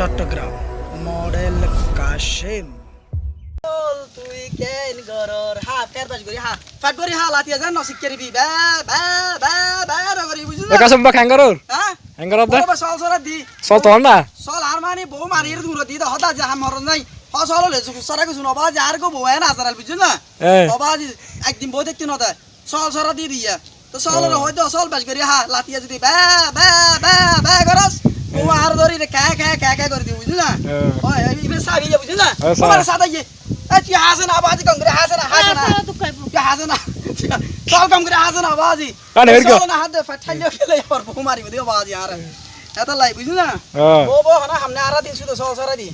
Chittagong model Kashem তুই কেন গরর হা ফের বাজ করি হা ফাট করি হা লাতিয়া জান নসিক করিবি বা বা বা বা করি বুঝছ না কাসম বা হ্যাঙ্গারর হ্যাঁ হ্যাঙ্গারর দে বড় সল সরা দি সল তো না সল আর মানে বউ মারির দূর দি দ হতা যা মর নাই হ সল লে সরা কিছু নবা যার গো বউ না আসারাল বুঝছ না বাবা একদিন বউ দেখতে নতা সল সরা দি দিয়া তো সল হয়তো সল বাজ করি হা লাতিয়া যদি বা বা বা বা করস বউ আর ধরি রে কা কা কা কা করে দি বুঝছ না ওই ইবে সাবি বুঝছ না তোমার সাদা ইয়ে তুই হাসে না বাজি কম করে হাসে না তুই হাসে না সব কম করে হাসে না বাজি সব না হাতে ফাটাইলে ফেলে আর বউ মারিব দিও বাজি আর এত লাই বুঝছ না বউ বউ না हमने আরা দিন শুধু সল সরা দি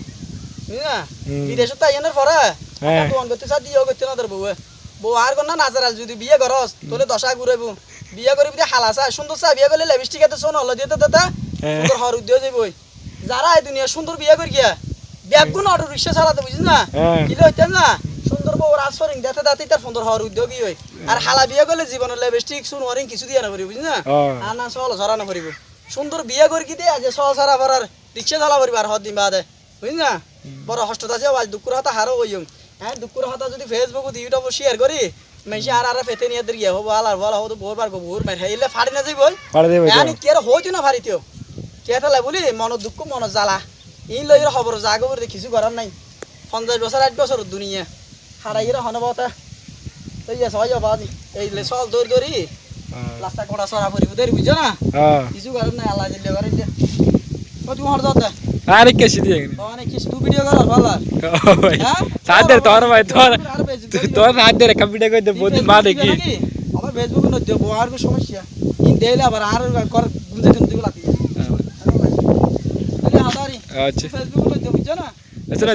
বুঝছ না বিদেশ তো আইনের পরে তো অন করতে সাথ দিও করতে না তোর বউ বউ আর কোন না নাজারাল যদি বিয়ে করস তোলে দশা ঘুরাইব বিয়ে করবি দি হালাসা সুন্দর চা বিয়ে করলে লিপস্টিক এত সোন হল দিতে দাদা তোর হর উদ্যোগ যাইবই যারা এই দুনিয়া সুন্দর বিয়ে করি গিয়া ব্যাগুন অটো রিক্সা চালাতে বুঝিস না কি লইতেন না সুন্দর বউ রাজফরিং দেখতে দাতে তার সুন্দর হওয়ার উদ্যোগী হয় আর হালা বিয়ে করলে জীবনের লিপস্টিক সুন ওয়ারিং কিছু দিয়ে না পারি বুঝিস না আর না সল সরা না পারিব সুন্দর বিয়ে করি কি দিয়ে আজ সল সরা পরার রিক্সা চালা পারিব আর হদ দিন বাদে বুঝিস না বড় হস্ত আছে আজ দুকুর হাতা হারো হইম হ্যাঁ দুকুর হাতা যদি ফেসবুক ইউটিউব শেয়ার করি মেশি আর ফেতে নিয়ে দিয়ে হবো আলার বলা হতো বোর বার বোর মার হেইলে ফাড়ি না যাইব আমি কি আর হইতো না ফাড়িতেও কেতালে বলি মন দুঃখ মন জ্বালা এই লইর খবর জাগবর কিছু করার নাই 50 বছর 8 বছর দুনিয়া হারাইরা হনবতা এই আছে হয় বাজি এই লে সল দৌড় দৌড়ি রাস্তা কোড়া সরা পড়িব দেরি বুঝছ না কিছু করার নাই আল্লাহ দিলে করে দে কত হর দাদা আরে কেসি দিয়ে মানে কি শুধু ভিডিও করার ভালো হ্যাঁ সাদে তোর ভাই তোর সাদে রে ভিডিও কই দে বহুত মা দেখি আবার ফেসবুক ন দেব আর কি সমস্যা ইন দেইলে আবার আর কর গুঞ্জে কিন্তু লাগি আচ্ছা ফেসবুক ন দেব বুঝছ না আচ্ছা না